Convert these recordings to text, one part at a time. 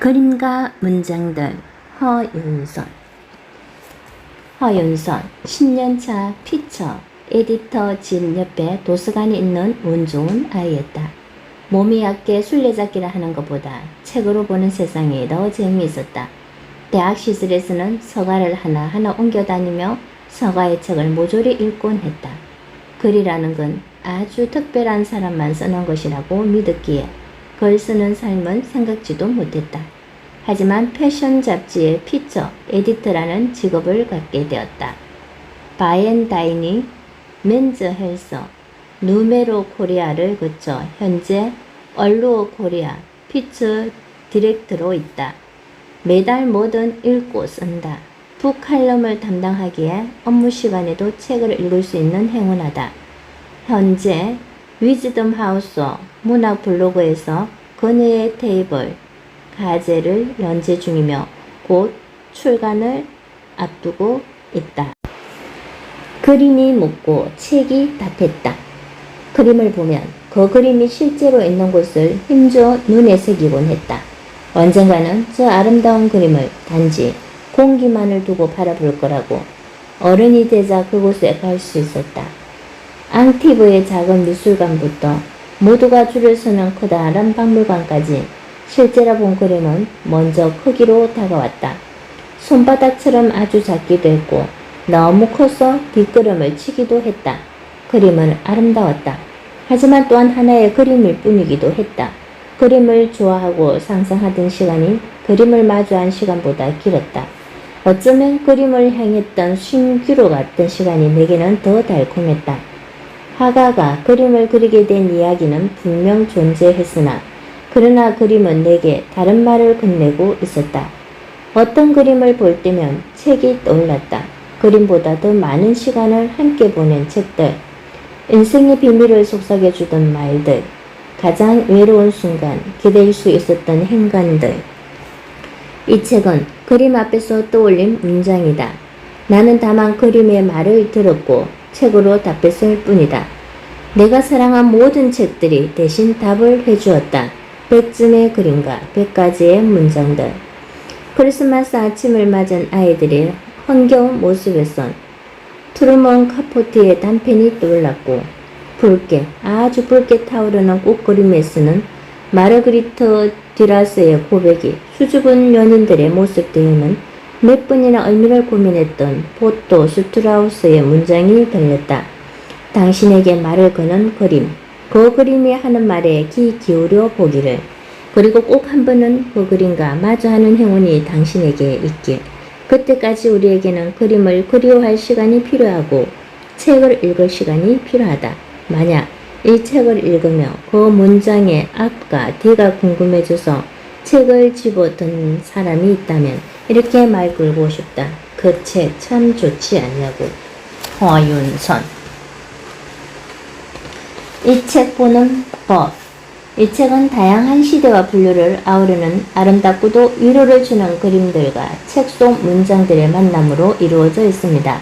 그림과 문장들 허윤선 10년차 피처 에디터 집 옆에 도서관이 있는 운 좋은 아이였다. 몸이 약해 술래잡기를 하는 것보다 책으로 보는 세상이 더 재미있었다. 대학 시절에서는 서가를 하나하나 옮겨다니며 서가의 책을 모조리 읽곤 했다. 글이라는 건 아주 특별한 사람만 쓰는 것이라고 믿었기에 글 쓰는 삶은 생각지도 못했다. 하지만 패션 잡지의 피처 에디터라는 직업을 갖게 되었다. 바앤다이니, 맨즈 헬서, 누메로 코리아를 거쳐 현재 얼루어 코리아 피처 디렉터로 있다. 매달 뭐든 읽고 쓴다. 북칼럼을 담당하기에 업무 시간에도 책을 읽을 수 있는 행운하다. 현재 위즈덤 하우스 문학 블로그에서 그녀의 테이블 가제를 연재 중이며 곧 출간을 앞두고 있다. 그림이 묻고 책이 답했다. 그림을 보면 그 그림이 실제로 있는 곳을 힘줘 눈에 새기곤 했다. 언젠가는 저 아름다운 그림을 단지 공기만을 두고 바라볼 거라고 어른이 되자 그곳에 갈 수 있었다. 앙티브의 작은 미술관부터 모두가 줄을 서는 커다란 박물관까지 실제로 본 그림은 먼저 크기로 다가왔다. 손바닥처럼 아주 작기도 했고 너무 커서 뒷걸음을 치기도 했다. 그림은 아름다웠다. 하지만 또한 하나의 그림일 뿐이기도 했다. 그림을 좋아하고 상상하던 시간이 그림을 마주한 시간보다 길었다. 어쩌면 그림을 향했던 신기루 같던 시간이 내게는 더 달콤했다. 화가가 그림을 그리게 된 이야기는 분명 존재했으나 그러나 그림은 내게 다른 말을 건네고 있었다. 어떤 그림을 볼 때면 책이 떠올랐다. 그림보다 더 많은 시간을 함께 보낸 책들, 인생의 비밀을 속삭여주던 말들, 가장 외로운 순간 기댈 수 있었던 행간들. 이 책은 그림 앞에서 떠올린 문장이다. 나는 다만 그림의 말을 들었고 책으로 답했을 뿐이다. 내가 사랑한 모든 책들이 대신 답을 해주었다. 100쯤의 그림과 100가지의 문장들. 크리스마스 아침을 맞은 아이들의 흥겨운 모습에선 트루먼 카포트의 단편이 떠올랐고 아주 붉게 타오르는 꽃그림에 쓰는 마르그리트 듀라스의 고백이 수줍은 연인들의 모습 뒤에는 몇 분이나 의미를 고민했던 포토 스트라우스의 문장이 들렸다. 당신에게 말을 거는 그림, 그 그림이 하는 말에 귀 기울여 보기를, 그리고 꼭 한 번은 그 그림과 마주하는 행운이 당신에게 있길. 그때까지 우리에게는 그림을 그리워할 시간이 필요하고 책을 읽을 시간이 필요하다. 만약 이 책을 읽으며 그 문장의 앞과 뒤가 궁금해져서 책을 집어든 사람이 있다면 이렇게 말 걸고 싶다. 그 책 참 좋지 않냐고. 허윤선. 이 책 보는 법. 이 책은 다양한 시대와 분류를 아우르는 아름답고도 위로를 주는 그림들과 책 속 문장들의 만남으로 이루어져 있습니다.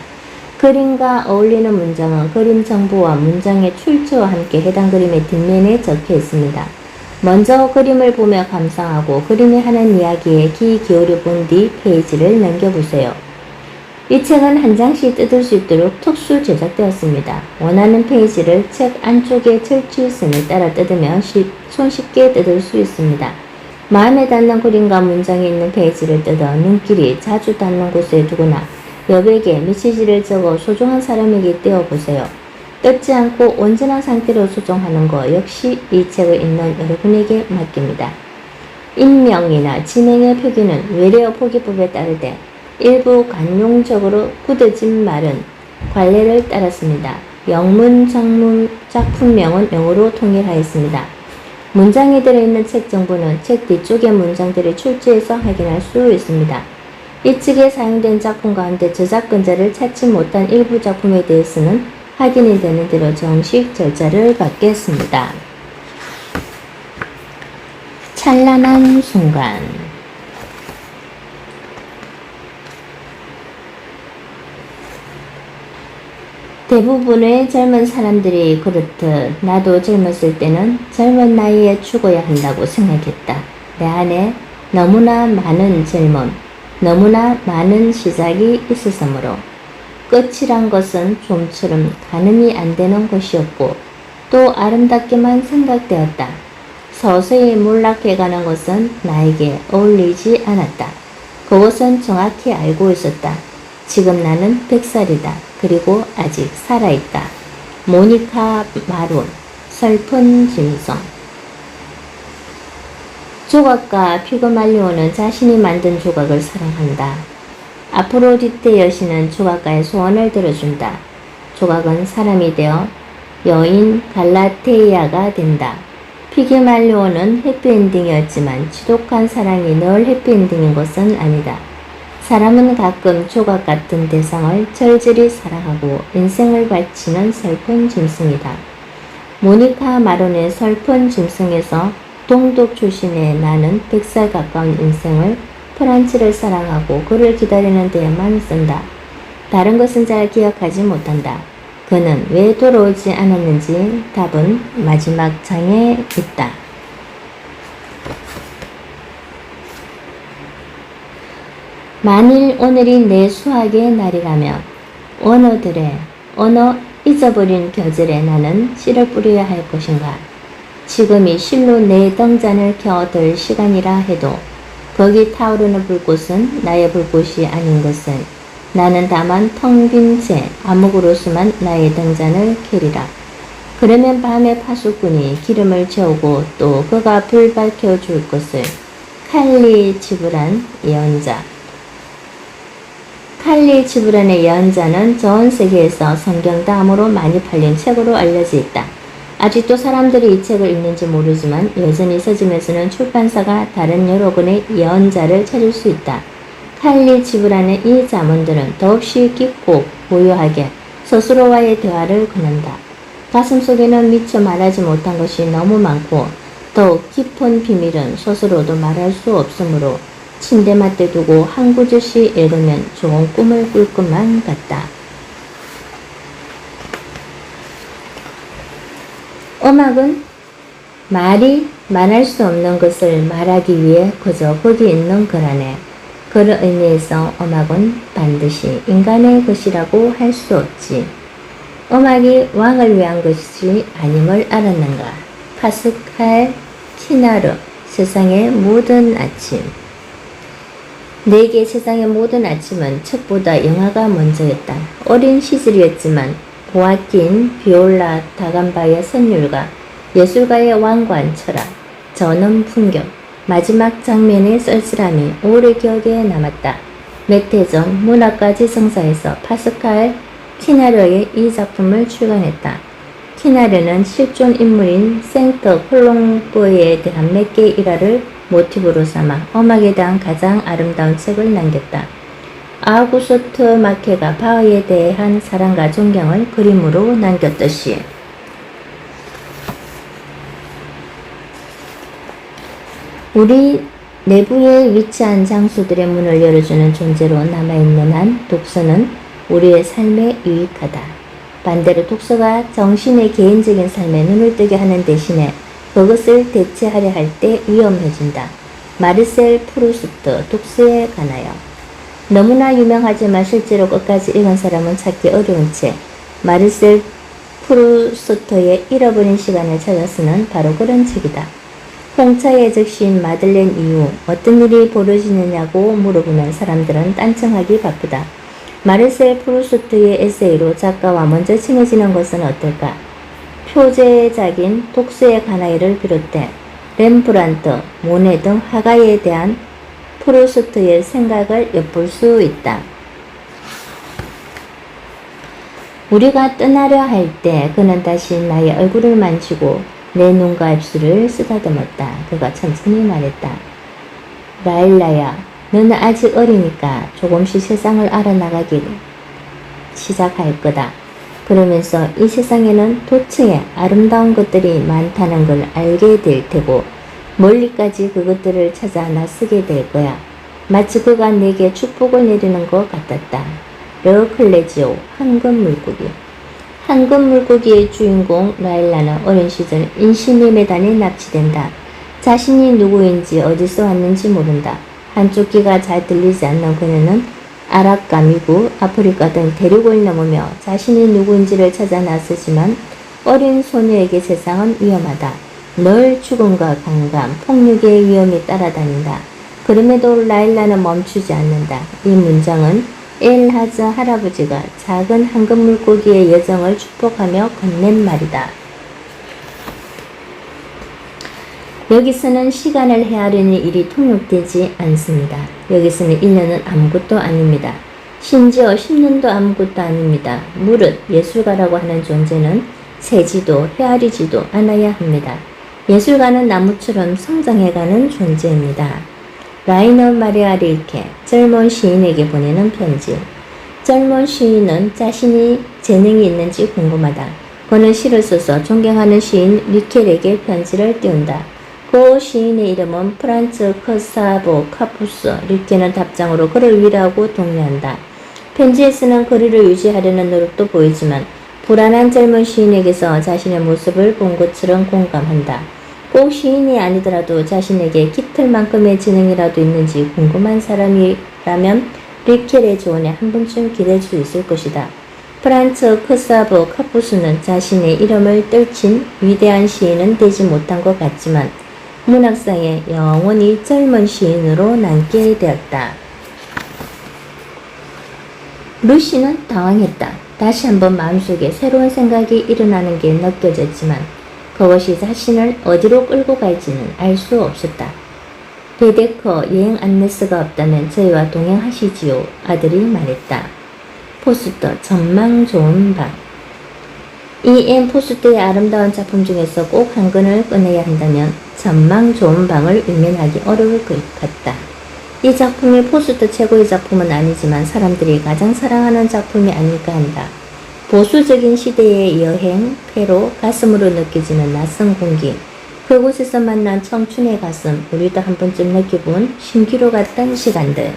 그림과 어울리는 문장은 그림 정보와 문장의 출처와 함께 해당 그림의 뒷면에 적혀 있습니다. 먼저 그림을 보며 감상하고 그림이 하는 이야기에 귀 기울여 본 뒤 페이지를 넘겨보세요. 이 책은 한 장씩 뜯을 수 있도록 특수 제작되었습니다. 원하는 페이지를 책 안쪽의 철치선을 따라 뜯으면 손쉽게 뜯을 수 있습니다. 마음에 닿는 그림과 문장이 있는 페이지를 뜯어 눈길이 자주 닿는 곳에 두거나 여백에 메시지를 적어 소중한 사람에게 떼어보세요. 뜯지 않고 온전한 상태로 소정하는 것 역시 이 책을 읽는 여러분에게 맡깁니다. 인명이나 진행의 표기는 외래어 포기법에 따르되 일부 관용적으로 굳어진 말은 관례를 따랐습니다. 영문, 작품명은 영어로 통일하였습니다. 문장이 들어있는 책 정보는 책 뒤쪽의 문장들의 출처에서 확인할 수 있습니다. 이 책에 사용된 작품 가운데 저작권자를 찾지 못한 일부 작품에 대해서는 확인이 되는 대로 정식 절차를 받겠습니다. 찬란한 순간. 대부분의 젊은 사람들이 그렇듯 나도 젊었을 때는 젊은 나이에 죽어야 한다고 생각했다. 내 안에 너무나 많은 질문, 너무나 많은 시작이 있었으므로 끝이란 것은 좀처럼 가늠이 안 되는 것이었고 또 아름답게만 생각되었다. 서서히 몰락해가는 것은 나에게 어울리지 않았다. 그것은 정확히 알고 있었다. 지금 나는 100살이다. 그리고 아직 살아있다. 모니카 마론, 슬픈 짐승. 조각가 피그말리오는 자신이 만든 조각을 사랑한다. 아프로디테 여신은 조각가의 소원을 들어준다. 조각은 사람이 되어 여인 갈라테이아가 된다. 피그말리오는 해피엔딩이었지만 지독한 사랑이 늘 해피엔딩인 것은 아니다. 사람은 가끔 조각 같은 대상을 절절히 사랑하고 인생을 바치는 슬픈 짐승이다. 모니카 마론의 슬픈 짐승에서 동독 출신의 나는 100살 가까운 인생을 프란츠를 사랑하고 그를 기다리는 데에만 쓴다. 다른 것은 잘 기억하지 못한다. 그는 왜 돌아오지 않았는지 답은 마지막 장에 있다. 만일 오늘이 내 수학의 날이라면 어느 잊어버린 겨절에 나는 씨를 뿌려야 할 것인가? 지금이 실로 내 등잔을 켜들 시간이라 해도 거기 타오르는 불꽃은 나의 불꽃이 아닌 것을 나는 다만 텅 빈 채 암흑으로서만 나의 등잔을 켜리라. 그러면 밤의 파수꾼이 기름을 채우고 또 그가 불 밝혀줄 것을 칼리 지브란 예언자. 칼리 지브란의 예언자는 전 세계에서 성경 다음으로 많이 팔린 책으로 알려져 있다. 아직도 사람들이 이 책을 읽는지 모르지만 여전히 서점에서는 출판사가 다른 여러 권의 예언자를 찾을 수 있다. 칼리 지브란의 이 자문들은 더없이 깊고 고요하게 스스로와의 대화를 꺼낸다. 가슴속에는 미처 말하지 못한 것이 너무 많고 더욱 깊은 비밀은 스스로도 말할 수 없으므로 침대맡에 두고 한 구절씩 읽으면 좋은 꿈을 꿀 것만 같다. 음악은 말이 말할 수 없는 것을 말하기 위해 그저 거기 있는 거라네. 그런 의미에서 음악은 반드시 인간의 것이라고 할 수 없지. 음악이 왕을 위한 것이 아님을 알았는가. 파스칼 키나르, 세상의 모든 아침. 내게 세상의 모든 아침은 책보다 영화가 먼저였다. 어린 시절이었지만 보아킨, 비올라, 다감바의 선율과 예술가의 왕관, 철학, 저는 풍경, 마지막 장면의 쓸쓸함이 오래 기억에 남았다. 몇 해 전 문학과 지성사에서 파스칼 키나르의 이 작품을 출간했다. 키나르는 실존 인물인 생트 콜롬보에 대한 몇 개의 일화를 모티브로 삼아 음악에 대한 가장 아름다운 책을 남겼다. 아우구스트 마케가 바흐에 대한 사랑과 존경을 그림으로 남겼듯이 우리 내부에 위치한 장소들의 문을 열어주는 존재로 남아있는 한 독서는 우리의 삶에 유익하다. 반대로 독서가 정신의 개인적인 삶에 눈을 뜨게 하는 대신에 그것을 대체하려 할 때 위험해진다. 마르셀 프루스트, 독서에 관하여. 너무나 유명하지만 실제로 끝까지 읽은 사람은 찾기 어려운 책, 마르셀 프루스트의 잃어버린 시간을 찾아서는 바로 그런 책이다. 홍차의 적신 마들렌 이후 어떤 일이 벌어지느냐고 물어보면 사람들은 딴청하기 바쁘다. 마르셀 프루스트의 에세이로 작가와 먼저 친해지는 것은 어떨까? 표제작인 독서의 관하이를 비롯해 렘브란트, 모네 등 화가에 대한 프루스트의 생각을 엿볼 수 있다. 우리가 떠나려 할 때 그는 다시 나의 얼굴을 만지고 내 눈과 입술을 쓰다듬었다. 그가 천천히 말했다. 라일라야, 너는 아직 어리니까 조금씩 세상을 알아나가기 시작할 거다. 그러면서 이 세상에는 도처에 아름다운 것들이 많다는 걸 알게 될 테고 멀리까지 그것들을 찾아 나서게 될 거야. 마치 그가 내게 축복을 내리는 것 같았다. 르클레지오, 황금 물고기. 황금 물고기의 주인공 라일라는 어린 시절 인신의 매단에 납치된다. 자신이 누구인지 어디서 왔는지 모른다. 한쪽 귀가 잘 들리지 않는 그녀는 아랍과 미국, 아프리카 등 대륙을 넘으며 자신이 누구인지를 찾아 나서지만 어린 소녀에게 세상은 위험하다. 늘 죽음과 강간, 폭력의 위험이 따라다닌다. 그럼에도 라일라는 멈추지 않는다. 이 문장은 엘하즈 할아버지가 작은 황금 물고기의 여정을 축복하며 건넨 말이다. 여기서는 시간을 헤아리는 일이 통용되지 않습니다. 여기서는 1년은 아무것도 아닙니다. 심지어 10년도 아무것도 아닙니다. 무릇 예술가라고 하는 존재는 세지도 헤아리지도 않아야 합니다. 예술가는 나무처럼 성장해가는 존재입니다. 라이너 마리아 릴케, 젊은 시인에게 보내는 편지. 젊은 시인은 자신이 재능이 있는지 궁금하다. 그는 시를 써서 존경하는 시인 리켈에게 편지를 띄운다. 그 시인의 이름은 프란츠 커사보 카푸스. 릴케는 답장으로 그를 위로하고 독려한다. 편지에서는 거리를 유지하려는 노력도 보이지만 불안한 젊은 시인에게서 자신의 모습을 본 것처럼 공감한다. 꼭 시인이 아니더라도 자신에게 깃털만큼의 지능이라도 있는지 궁금한 사람이라면 리켈의 조언에 한 번쯤 기댈 수 있을 것이다. 프란츠 크사보 카푸스는 자신의 이름을 떨친 위대한 시인은 되지 못한 것 같지만 문학상에 영원히 젊은 시인으로 남게 되었다. 루시는 당황했다. 다시 한번 마음속에 새로운 생각이 일어나는 게 느껴졌지만 그것이 자신을 어디로 끌고 갈지는 알 수 없었다. 베데커 여행 안내서가 없다면 저희와 동행하시지요. 아들이 말했다. 포스터 전망 좋은 방. E.M. 포스터의 아름다운 작품 중에서 꼭 한 권을 꺼내야 한다면 전망 좋은 방을 외면하기 어려울 것 같다. 이 작품이 포스터 최고의 작품은 아니지만 사람들이 가장 사랑하는 작품이 아닐까 한다. 보수적인 시대의 여행, 폐로, 가슴으로 느껴지는 낯선 공기, 그곳에서 만난 청춘의 가슴, 우리도 한 번쯤 느껴본 신기루 같던 시간들.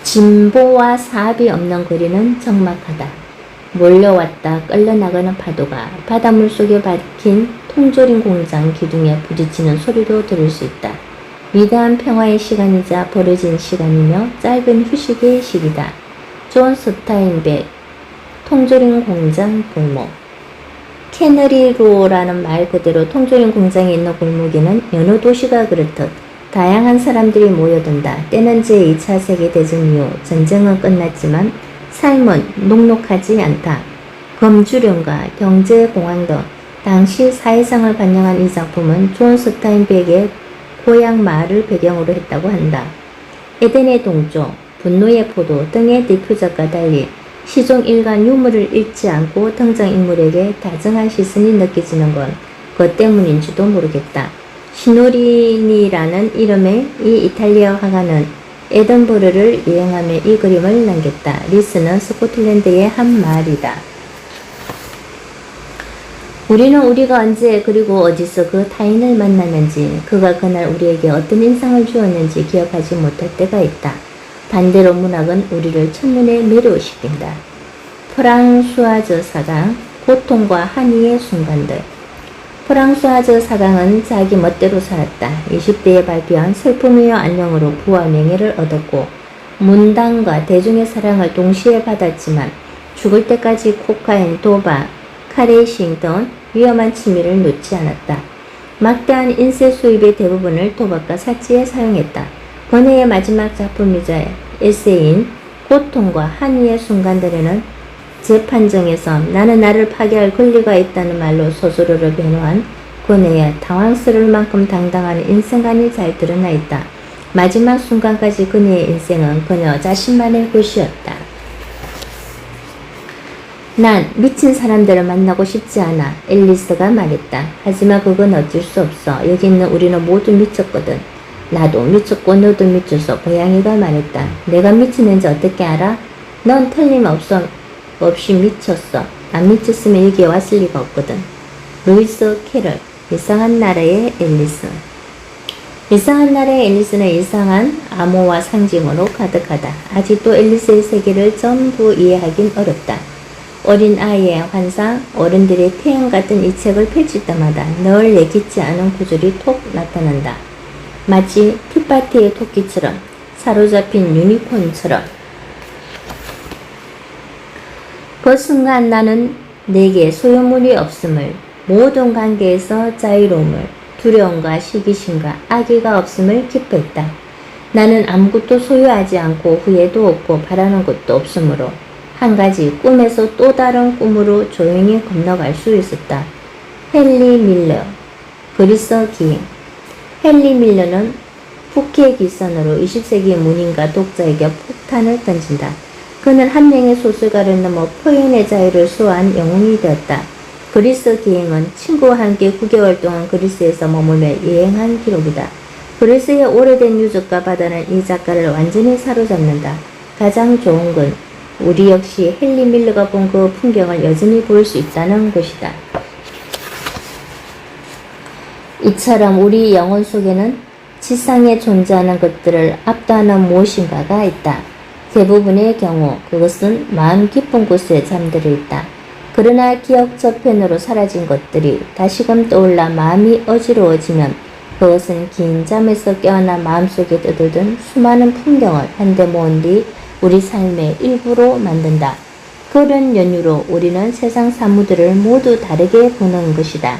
진보와 사합이 없는 거리는 적막하다. 몰려왔다 끌려나가는 파도가 바닷물 속에 박힌 통조림 공장 기둥에 부딪히는 소리도 들을 수 있다. 위대한 평화의 시간이자 버려진 시간이며 짧은 휴식의 시기다. 존 스타인백, 통조림 공장 골목. 캐너리로라는 말 그대로 통조림 공장이 있는 골목에는 여느 도시가 그렇듯 다양한 사람들이 모여든다. 때는 제2차 세계대전 이후 전쟁은 끝났지만 삶은 녹록하지 않다. 검주령과 경제공황 등 당시 사회상을 반영한 이 작품은 존 스타인백의 고향 마을을 배경으로 했다고 한다. 에덴의 동쪽, 분노의 포도 등의 대표작과 달리 시종 일간 유머를 잃지 않고 등장인물에게 다정한 시선이 느껴지는 건 그것 때문인지도 모르겠다. 시노리니라는 이름의 이 이탈리아 화가는 에든버러를 여행하며 이 그림을 남겼다. 리스는 스코틀랜드의 한 마을이다. 우리는 우리가 언제 그리고 어디서 그 타인을 만났는지 그가 그날 우리에게 어떤 인상을 주었는지 기억하지 못할 때가 있다. 반대로 문학은 우리를 첫눈에 매료시킨다. 프랑수아즈 사강, 고통과 한의의 순간들. 프랑수아즈 사강은 자기 멋대로 살았다. 20대에 발표한 슬픔이여 안녕으로 부와 명예를 얻었고 문당과 대중의 사랑을 동시에 받았지만 죽을 때까지 코카인, 도박, 카레이싱 등 위험한 취미를 놓지 않았다. 막대한 인쇄 수입의 대부분을 도박과 사치에 사용했다. 그녀의 마지막 작품이자 에세이인 고통과 한의의 순간들에는 재판정에서 나는 나를 파괴할 권리가 있다는 말로 스스로를 변호한 그녀의 당황스러울 만큼 당당한 인생관이 잘 드러나 있다. 마지막 순간까지 그녀의 인생은 그녀 자신만의 것이었다. 난 미친 사람들을 만나고 싶지 않아. 앨리스가 말했다. 하지만 그건 어쩔 수 없어. 여기 있는 우리는 모두 미쳤거든. 나도 미쳤고 너도 미쳐서 고양이가 말했다. 내가 미치는지 어떻게 알아? 넌 틀림없이 미쳤어. 안 미쳤으면 여기에 왔을 리가 없거든. 루이스 캐럴, 이상한 나라의 앨리스. 이상한 나라의 앨리스는 이상한 암호와 상징으로 가득하다. 아직도 앨리스의 세계를 전부 이해하긴 어렵다. 어린 아이의 환상, 어른들의 태양 같은 이 책을 펼칠 때마다 늘 예기치 않은 구절이 톡 나타난다. 마치 티파티의 토끼처럼, 사로잡힌 유니콘처럼. 그 순간 나는 내게 소유물이 없음을, 모든 관계에서 자유로움을, 두려움과 시기심과 악의가 없음을 기뻐했다. 나는 아무것도 소유하지 않고 후회도 없고 바라는 것도 없으므로 한 가지 꿈에서 또 다른 꿈으로 조용히 건너갈 수 있었다. 헨리 밀러, 그리스 기행. 헨리 밀러는 푸키의 기선으로 20세기 문인과 독자에게 폭탄을 던진다. 그는 한 명의 소설가를 넘어 표현의 자유를 수호한 영웅이 되었다. 그리스 기행은 친구와 함께 9개월 동안 그리스에서 머물며 여행한 기록이다. 그리스의 오래된 유적과 바다는 이 작가를 완전히 사로잡는다. 가장 좋은 건 우리 역시 헨리 밀러가 본 그 풍경을 여전히 볼 수 있다는 것이다. 이처럼 우리 영혼 속에는 지상에 존재하는 것들을 압도하는 무엇인가가 있다. 대부분의 경우 그것은 마음 깊은 곳에 잠들어 있다. 그러나 기억 저편으로 사라진 것들이 다시금 떠올라 마음이 어지러워지면 그것은 긴 잠에서 깨어나 마음속에 떠들던 수많은 풍경을 한데 모은 뒤 우리 삶의 일부로 만든다. 그런 연유로 우리는 세상 사무들을 모두 다르게 보는 것이다.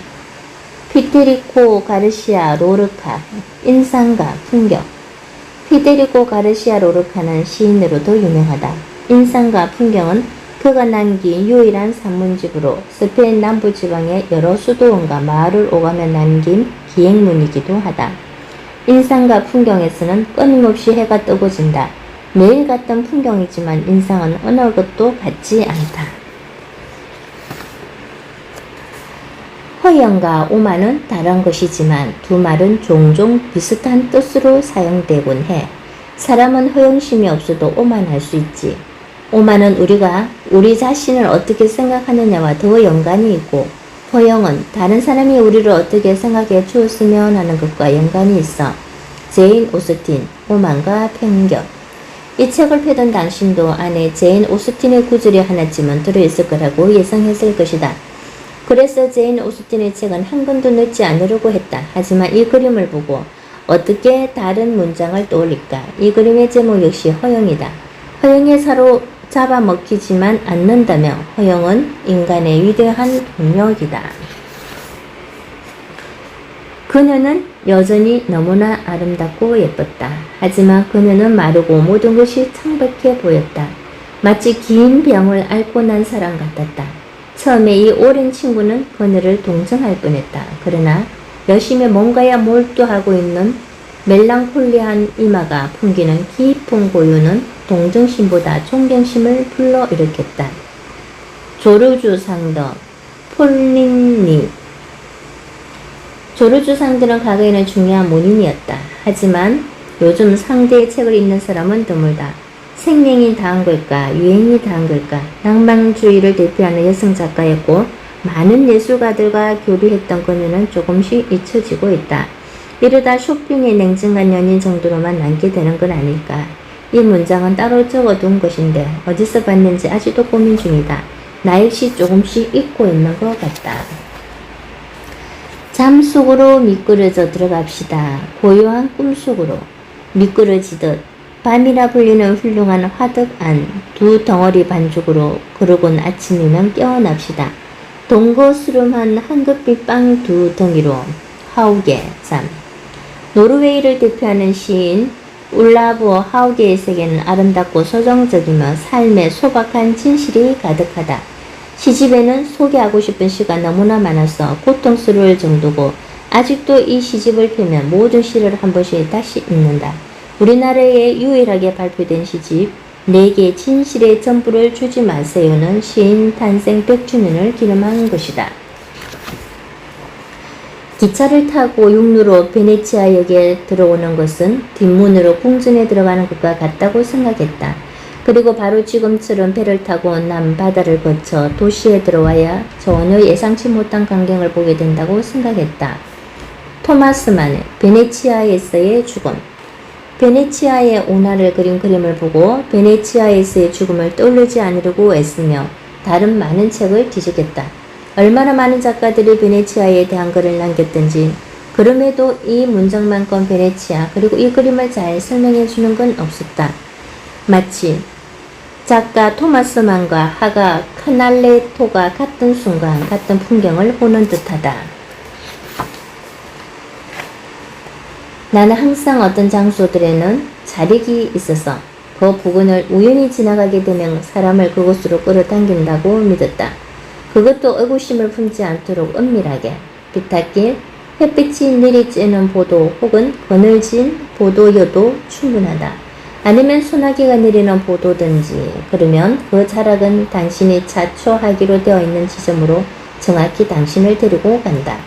피데리코 가르시아 로르카, 인상과 풍경. 피데리코 가르시아 로르카는 시인으로도 유명하다. 인상과 풍경은 그가 남긴 유일한 산문집으로 스페인 남부지방의 여러 수도원과 마을을 오가며 남긴 기행문이기도 하다. 인상과 풍경에서는 끊임없이 해가 뜨고 진다. 매일 같던 풍경이지만 인상은 어느 것도 같지 않다. 허영과 오만은 다른 것이지만 두 말은 종종 비슷한 뜻으로 사용되곤 해. 사람은 허영심이 없어도 오만할 수 있지. 오만은 우리가 우리 자신을 어떻게 생각하느냐와 더 연관이 있고, 허영은 다른 사람이 우리를 어떻게 생각해 주었으면 하는 것과 연관이 있어. 제인 오스틴, 오만과 편견. 이 책을 펴던 당신도 안에 제인 오스틴의 구절이 하나쯤은 들어있을 거라고 예상했을 것이다. 그래서 제인 오스틴의 책은 한 권도 넣지 않으려고 했다. 하지만 이 그림을 보고 어떻게 다른 문장을 떠올릴까? 이 그림의 제목 역시 허영이다. 허영에 사로잡아먹히지만 않는다며 허영은 인간의 위대한 동력이다. 그녀는 여전히 너무나 아름답고 예뻤다. 하지만 그녀는 마르고 모든 것이 창백해 보였다. 마치 긴 병을 앓고 난 사람 같았다. 처음에 이 오랜 친구는 그녀를 동정할 뻔했다. 그러나 열심히 뭔가에 몰두하고 있는 멜랑콜리한 이마가 풍기는 깊은 고요는 동정심보다 존경심을 불러일으켰다. 조르주 상더, 폴린니. 조르주 상더는 과거에는 중요한 문인이었다. 하지만 요즘 상대의 책을 읽는 사람은 드물다. 생명이 다한 걸까? 유행이 다한 걸까? 낭만주의를 대표하는 여성 작가였고 많은 예술가들과 교류했던 그녀는 조금씩 잊혀지고 있다. 이러다 쇼핑의 냉정한 연인 정도로만 남게 되는 건 아닐까? 이 문장은 따로 적어둔 것인데 어디서 봤는지 아직도 고민 중이다. 나 역시 조금씩 잊고 있는 것 같다. 잠 속으로 미끄러져 들어갑시다. 고요한 꿈 속으로 미끄러지듯 밤이라 불리는 훌륭한 화덕 안 두 덩어리 반죽으로 그러곤 아침이면 깨어납시다. 동거스름한 황급빛 빵 두 덩이로 하우게 잠. 노르웨이를 대표하는 시인 울라브 하우게의 세계는 아름답고 서정적이며 삶에 소박한 진실이 가득하다. 시집에는 소개하고 싶은 시가 너무나 많아서 고통스러울 정도고 아직도 이 시집을 펴면 모든 시를 한 번씩 다시 읽는다. 우리나라에 유일하게 발표된 시집 내게 진실의 전부를 주지 마세요는 시인 탄생 100주년을 기념한 것이다. 기차를 타고 육로로 베네치아역에 들어오는 것은 뒷문으로 궁전에 들어가는 것과 같다고 생각했다. 그리고 바로 지금처럼 배를 타고 남바다를 거쳐 도시에 들어와야 전혀 예상치 못한 광경을 보게 된다고 생각했다. 토마스 만의 베네치아에서의 죽음. 베네치아의 운하를 그린 그림을 보고 베네치아에서의 죽음을 떠올리지 않으려고 애쓰며 다른 많은 책을 뒤지겠다. 얼마나 많은 작가들이 베네치아에 대한 글을 남겼든지 그럼에도 이 문장만큼 베네치아 그리고 이 그림을 잘 설명해 주는 건 없었다. 마치 작가 토마스 만과 화가 카날레토가 같은 순간 같은 풍경을 보는 듯하다. 나는 항상 어떤 장소들에는 자릭이 있어서 그 부근을 우연히 지나가게 되면 사람을 그곳으로 끌어당긴다고 믿었다. 그것도 의구심을 품지 않도록 은밀하게 비탈길, 햇빛이 내리쬐는 보도 혹은 그늘진 보도여도 충분하다. 아니면 소나기가 내리는 보도든지 그러면 그 자락은 당신이 자초하기로 되어 있는 지점으로 정확히 당신을 데리고 간다.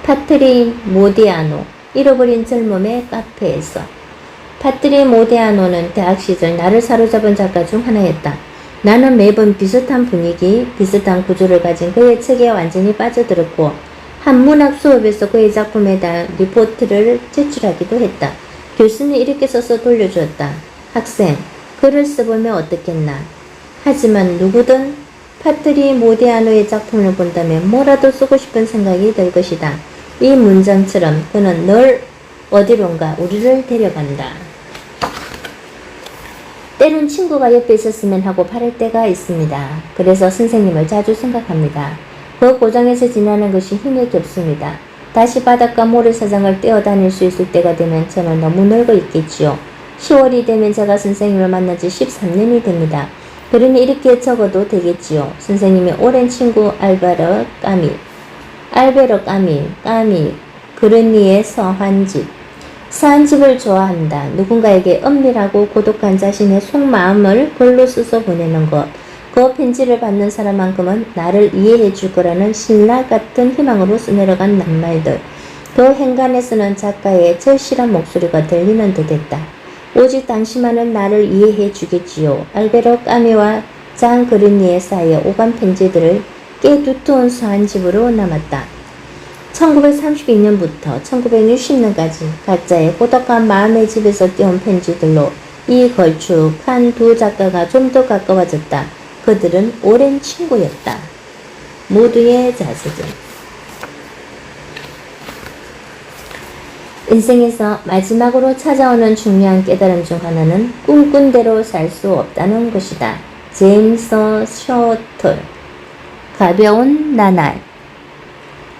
파트리 모디아노 잃어버린 젊음의 카페에서 파트리 모디아노는 대학 시절 나를 사로잡은 작가 중 하나였다. 나는 매번 비슷한 분위기, 비슷한 구조를 가진 그의 책에 완전히 빠져들었고 한 문학 수업에서 그의 작품에 대한 리포트를 제출하기도 했다. 교수는 이렇게 써서 돌려주었다. 학생, 글을 써보면 어떻겠나. 하지만 누구든 파트리 모디아노의 작품을 본다면 뭐라도 쓰고 싶은 생각이 들 것이다. 이 문장처럼 그는 늘 어디론가 우리를 데려간다. 때론 친구가 옆에 있었으면 하고 바랄 때가 있습니다. 그래서 선생님을 자주 생각합니다. 그 고장에서 지나는 것이 힘이 겹습니다. 다시 바닷가 모래사장을 떼어다닐 수 있을 때가 되면 저는 너무 늙어 있겠지요. 10월이 되면 제가 선생님을 만난 지 13년이 됩니다. 그러니 이렇게 적어도 되겠지요. 선생님이 오랜 친구 알베로 까미, 그르니의 서한집을 좋아한다. 누군가에게 은밀하고 고독한 자신의 속마음을 글로 써서 보내는 것. 그 편지를 받는 사람만큼은 나를 이해해 줄 거라는 신라 같은 희망으로 써내려간 낱말들. 그 행간에서는 작가의 절실한 목소리가 들리는 듯했다. 오직 당신만은 나를 이해해 주겠지요. 알베로 까미와 장 그르니에 사이에 오간 편지들을 꽤 두터운 서한집으로 남았다. 1932년부터 1960년까지 각자의 고독한 마음의 집에서 띄운 편지들로 이 걸쭉한 두 작가가 좀 더 가까워졌다. 그들은 오랜 친구였다. 모두의 자서전. 인생에서 마지막으로 찾아오는 중요한 깨달음 중 하나는 꿈꾼 대로 살 수 없다는 것이다. 제임스 셔틀. 가벼운 나날.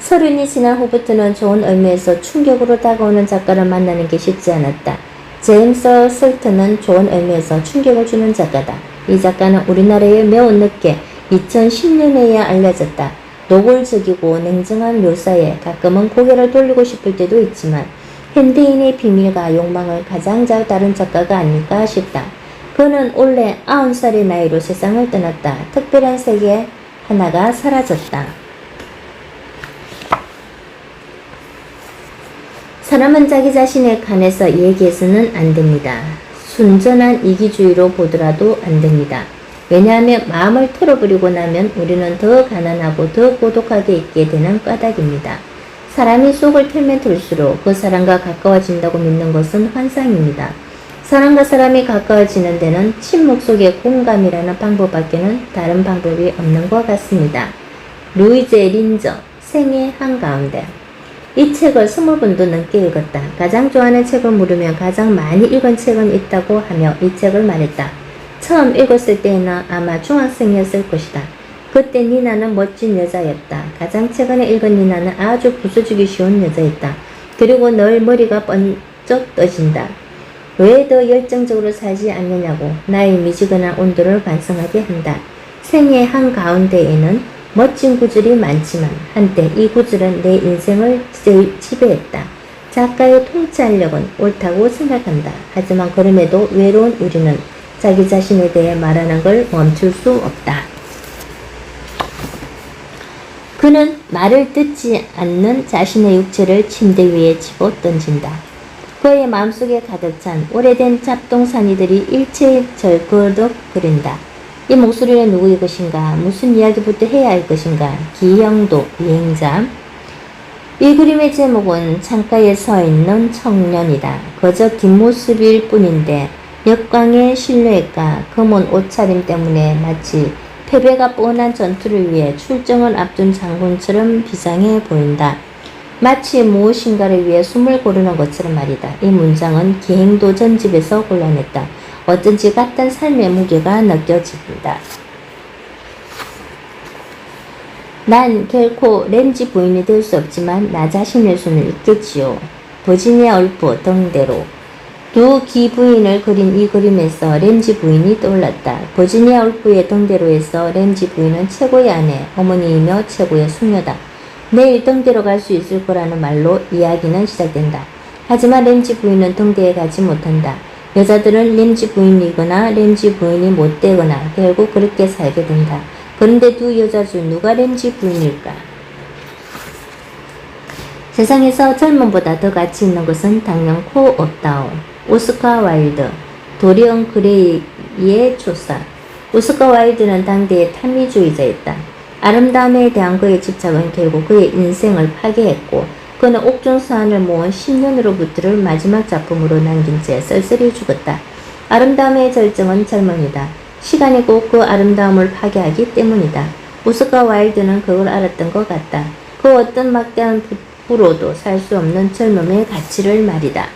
30이 지난 후부터는 좋은 의미에서 충격으로 다가오는 작가를 만나는 게 쉽지 않았다. 제임스 셔틀은 좋은 의미에서 충격을 주는 작가다. 이 작가는 우리나라에 매우 늦게 2010년에야 알려졌다. 노골적이고 냉정한 묘사에 가끔은 고개를 돌리고 싶을 때도 있지만 현대인의 비밀과 욕망을 가장 잘 다룬 작가가 아닐까 싶다. 그는 원래 90살의 나이로 세상을 떠났다. 특별한 세계 하나가 사라졌다. 사람은 자기 자신에 관해서 얘기해서는 안 됩니다. 순전한 이기주의로 보더라도 안 됩니다. 왜냐하면 마음을 털어버리고 나면 우리는 더 가난하고 더 고독하게 있게 되는 까닭입니다. 사람이 속을 털면 털수록 그 사람과 가까워진다고 믿는 것은 환상입니다. 사람과 사람이 가까워지는 데는 침묵 속의 공감이라는 방법밖에는 다른 방법이 없는 것 같습니다. 루이제 린저, 생의 한가운데. 이 책을 20권도 넘게 읽었다. 가장 좋아하는 책을 물으면 가장 많이 읽은 책은 있다고 하며 이 책을 말했다. 처음 읽었을 때에는 아마 중학생이었을 것이다. 그때 니나는 멋진 여자였다. 가장 최근에 읽은 니나는 아주 부수주기 쉬운 여자였다. 그리고 늘 머리가 번쩍 떠진다. 왜 더 열정적으로 살지 않느냐고 나의 미지근한 온도를 반성하게 한다. 생의 한가운데에는 멋진 구절이 많지만 한때 이 구절은 내 인생을 지배했다. 작가의 통찰력은 옳다고 생각한다. 하지만 그럼에도 외로운 우리는 자기 자신에 대해 말하는 걸 멈출 수 없다. 그는 말을 듣지 않는 자신의 육체를 침대 위에 집어 던진다. 그의 마음속에 가득 찬 오래된 잡동사니들이 일체절거덕 거린다. 이 목소리는 누구의 것인가? 무슨 이야기부터 해야 할 것인가? 기영도 비행자. 이 그림의 제목은 창가에 서 있는 청년이다. 그저 뒷모습일 뿐인데 역광의 실루엣과 검은 옷차림 때문에 마치 패배가 뻔한 전투를 위해 출정을 앞둔 장군처럼 비상해 보인다. 마치 무엇인가를 위해 숨을 고르는 것처럼 말이다. 이 문장은 기행도 전집에서 골라냈다. 어쩐지 같은 삶의 무게가 느껴집니다. 난 결코 램지 부인이 될 수 없지만 나 자신일 수는 있겠지요. 버지니아 울프 등대로 두 기부인을 그린 이 그림에서 램지 부인이 떠올랐다. 버지니아 울프의 등대로에서 램지 부인은 최고의 아내, 어머니이며 최고의 수녀다. 내일 등대로 갈 수 있을 거라는 말로 이야기는 시작된다. 하지만 램지 부인은 등대에 가지 못한다. 여자들은 램지 부인이거나 램지 부인이 못 되거나 결국 그렇게 살게 된다. 그런데 두 여자 중 누가 램지 부인일까? 세상에서 젊음보다 더 가치 있는 것은 당연 코 업다운, 오스카 와일드, 도리언 그레이의 조사. 오스카 와일드는 당대의 탐미주의자였다. 아름다움에 대한 그의 집착은 결국 그의 인생을 파괴했고 그는 옥중서한을 모은 10년으로부터를 마지막 작품으로 남긴 채 쓸쓸히 죽었다. 아름다움의 절정은 젊음이다. 시간이 꼭 그 아름다움을 파괴하기 때문이다. 오스카 와일드는 그걸 알았던 것 같다. 그 어떤 막대한 부로도 살 수 없는 젊음의 가치를 말이다.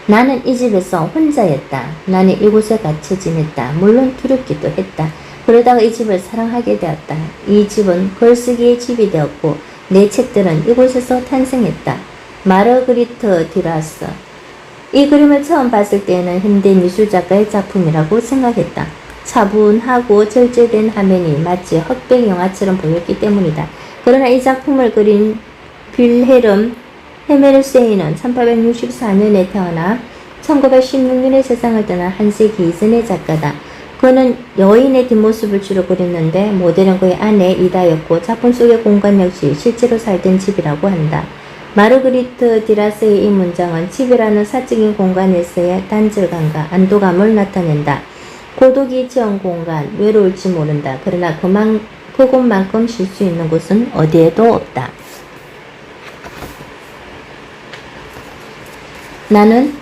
나는 이 집에서 혼자였다. 나는 이곳에 갇혀 지냈다. 물론 두렵기도 했다. 그러다가 이 집을 사랑하게 되었다. 이 집은 글쓰기의 집이 되었고 내 책들은 이곳에서 탄생했다. 마르그리트 듀라스. 이 그림을 처음 봤을 때에는 현대 미술작가의 작품이라고 생각했다. 차분하고 절제된 화면이 마치 흑백 영화처럼 보였기 때문이다. 그러나 이 작품을 그린 빌헤름 헤메르세이는 1864년에 태어나 1916년에 세상을 떠난 한 세기 이전의 작가다. 그는 여인의 뒷모습을 주로 그렸는데 모델은 그의 아내 이다였고 작품 속의 공간 역시 실제로 살던 집이라고 한다. 마르그리트 디라스의 이 문장은 집이라는 사적인 공간에서의 단절감과 안도감을 나타낸다. 고독이 지은 공간, 외로울지 모른다. 그러나 그곳만큼 쉴 수 있는 곳은 어디에도 없다. 나는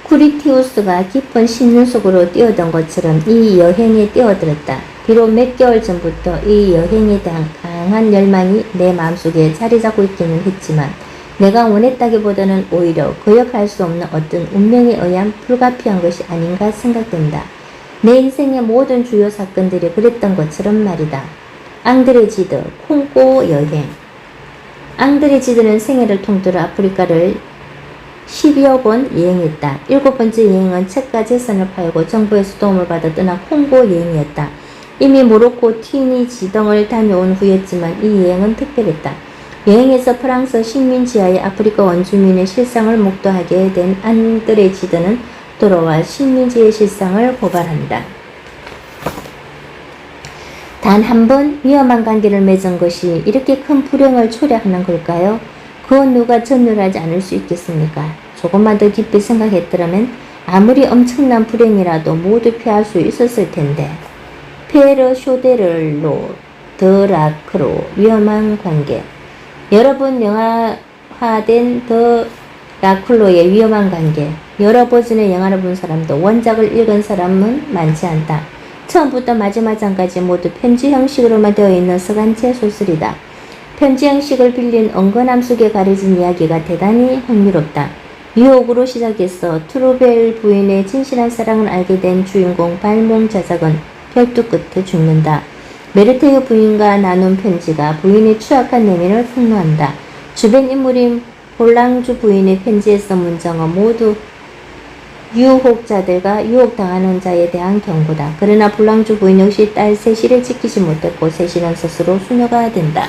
쿠리티우스가 깊은 신문 속으로 뛰어든 것처럼 이 여행에 뛰어들었다. 비록 몇 개월 전부터 이 여행에 대한 강한 열망이 내 마음속에 자리 잡고 있기는 했지만 내가 원했다기보다는 오히려 거역할 수 없는 어떤 운명에 의한 불가피한 것이 아닌가 생각된다. 내 인생의 모든 주요 사건들이 그랬던 것처럼 말이다. 앙드레지드, 콩고 여행. 앙드레지드는 생애를 통틀어 아프리카를 12여 번 여행했다. 7번째 여행은 책과 재산을 팔고 정부에서 도움을 받아 떠난 콩고 여행이었다. 이미 모로코, 튀니지 등을 다녀온 후였지만 이 여행은 특별했다. 여행에서 프랑스 식민 지하의 아프리카 원주민의 실상을 목도하게 된 앙드레지드는 돌아와 식민지의 실상을 고발한다. 단 한 번 위험한 관계를 맺은 것이 이렇게 큰 불행을 초래하는 걸까요? 그 누가 전율하지 않을 수 있겠습니까? 조금만 더 깊이 생각했더라면 아무리 엄청난 불행이라도 모두 피할 수 있었을 텐데. 페르 쇼데르로 드라크로 위험한 관계. 여러분 영화화된 더 라쿨로의 위험한 관계. 여러 버전의 영화를 본 사람도 원작을 읽은 사람은 많지 않다. 처음부터 마지막 장까지 모두 편지 형식으로만 되어 있는 서간체 소설이다. 편지 형식을 빌린 은근함 속에 가려진 이야기가 대단히 흥미롭다. 유혹으로 시작해서 트루벨 부인의 진실한 사랑을 알게 된 주인공 발명자작은 결투 끝에 죽는다. 메르테유 부인과 나눈 편지가 부인의 추악한 내면을 폭로한다. 주변 인물인 볼랑주 부인의 편지에서 문장은 모두 유혹자들과 유혹당하는 자에 대한 경고다. 그러나 볼랑주 부인 역시 딸 세실을 지키지 못했고 세실은 스스로 수녀가 된다.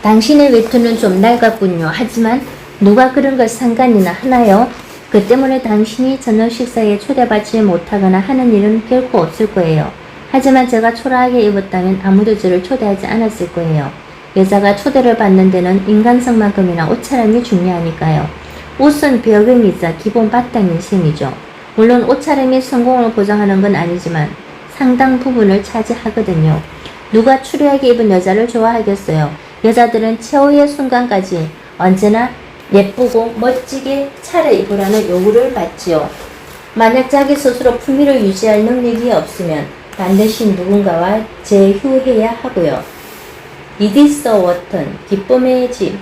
당신의 외투는 좀 낡았군요. 하지만 누가 그런 걸 상관이나 하나요? 그 때문에 당신이 저녁 식사에 초대받지 못하거나 하는 일은 결코 없을 거예요. 하지만 제가 초라하게 입었다면 아무도 저를 초대하지 않았을 거예요. 여자가 초대를 받는 데는 인간성만큼이나 옷차림이 중요하니까요. 옷은 벽음이자 기본 바탕인 셈이죠. 물론 옷차림이 성공을 보장하는 건 아니지만 상당 부분을 차지하거든요. 누가 추리하게 입은 여자를 좋아하겠어요. 여자들은 최후의 순간까지 언제나 예쁘고 멋지게 차려입으라는 요구를 받지요. 만약 자기 스스로 품위를 유지할 능력이 없으면 반드시 누군가와 제휴해야 하고요. 이디스 워튼, 기쁨의 집.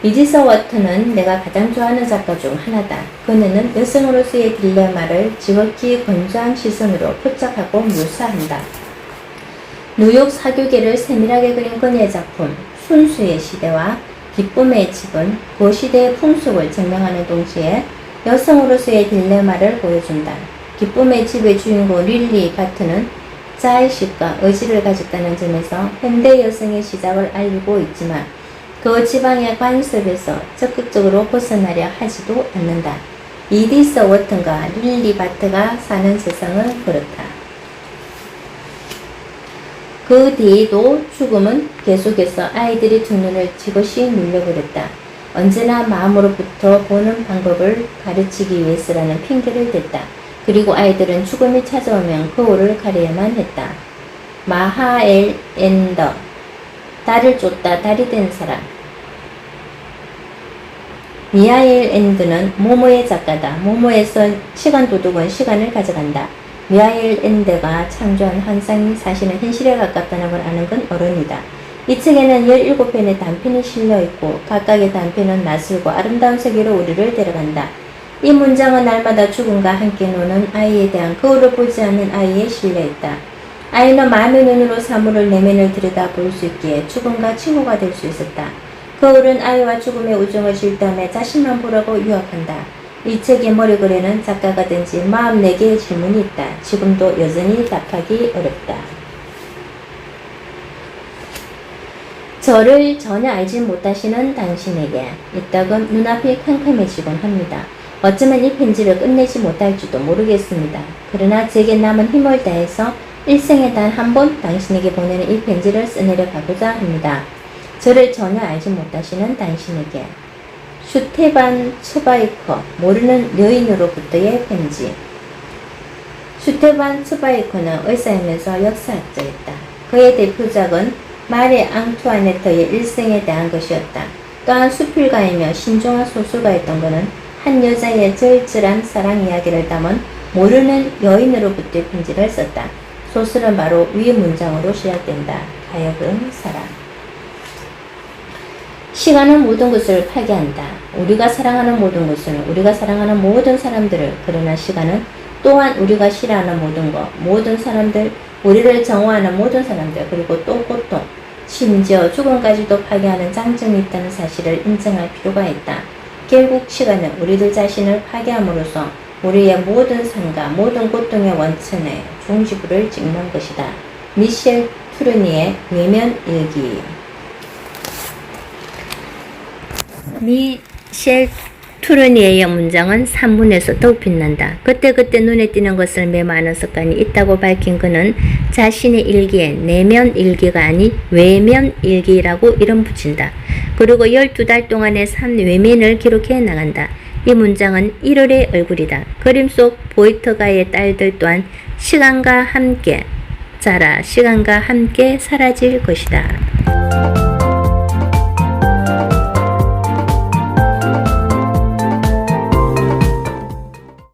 이디스 워튼은 내가 가장 좋아하는 작가 중 하나다. 그녀는 여성으로서의 딜레마를 지극히 건조한 시선으로 포착하고 묘사한다. 뉴욕 사교계를 세밀하게 그린 그녀의 작품 순수의 시대와 기쁨의 집은 그 시대의 풍속을 증명하는 동시에 여성으로서의 딜레마를 보여준다. 기쁨의 집의 주인공 릴리 바트는 자의식과 의지를 가졌다는 점에서 현대 여성의 시작을 알리고 있지만 그 지방의 관습에서 적극적으로 벗어나려 하지도 않는다. 이디스 워튼과 릴리 바트가 사는 세상은 그렇다. 그 뒤에도 죽음은 계속해서 아이들이 두 눈을 지그시 눌려버렸다. 언제나 마음으로부터 보는 방법을 가르치기 위해서라는 핑계를 댔다. 그리고 아이들은 죽음이 찾아오면 거울을 가려야만 했다. 마하엘 엔더, 달을 쫓다 달이 된 사람. 미하엘 엔드는 모모의 작가다. 모모에서 시간 도둑은 시간을 가져간다. 미하엘 엔드가 창조한 환상이 사실은 현실에 가깝다는 걸 아는 건 어른이다. 이 책에는 17편의 단편이 실려있고 각각의 단편은 낯설고 아름다운 세계로 우리를 데려간다. 이 문장은 날마다 죽음과 함께 노는 아이에 대한 거울을 보지 않는 아이에 실려있다. 아이는 마음의 눈으로 사물을 내면을 들여다볼 수 있기에 죽음과 친구가 될 수 있었다. 거울은 아이와 죽음의 우정을 질투하며 자신만 보라고 유혹한다. 이 책의 머리글에는 작가가 된 지 44개의 질문이 있다. 지금도 여전히 답하기 어렵다. 저를 전혀 알지 못하시는 당신에게 이따금 눈앞이 캄캄해지곤 합니다. 어쩌면 이 편지를 끝내지 못할지도 모르겠습니다. 그러나 제게 남은 힘을 다해서 일생에 단 한 번 당신에게 보내는 이 편지를 써내려 가고자 합니다. 저를 전혀 알지 못하시는 당신에게. 슈테반 츠바이커, 모르는 여인으로부터의 편지. 슈테반 츠바이커는 의사이면서 역사학자였다. 그의 대표작은 마리 앙투아네트의 일생에 대한 것이었다. 또한 수필가이며 신중한 소설가였던 그는 한 여자의 절절한 사랑 이야기를 담은 모르는 여인으로부터의 편지를 썼다. 소설은 바로 위 문장으로 시작된다. 가엾은 사랑. 시간은 모든 것을 파괴한다. 우리가 사랑하는 모든 것을, 우리가 사랑하는 모든 사람들을, 그러나 시간은 또한 우리가 싫어하는 모든 것, 모든 사람들, 우리를 정오하는 모든 사람들, 그리고 또 고통, 심지어 죽음까지도 파괴하는 장점이 있다는 사실을 인정할 필요가 있다. 결국 시간은 우리들 자신을 파괴함으로써 우리의 모든 삶과 모든 고통의 원천에 종지부를 찍는 것이다. 미셸 투르니의 외면 일기. 미셸 투르니에의 문장은 산문에서 더욱 빛난다. 그때그때 눈에 띄는 것을 메모하는 습관이 있다고 밝힌 그는 자신의 일기에 내면 일기가 아닌 외면 일기라고 이름 붙인다. 그리고 12달 동안의 삶 외면을 기록해 나간다. 이 문장은 1월의 얼굴이다. 그림 속 보이터가의 딸들 또한 시간과 함께 자라, 시간과 함께 사라질 것이다.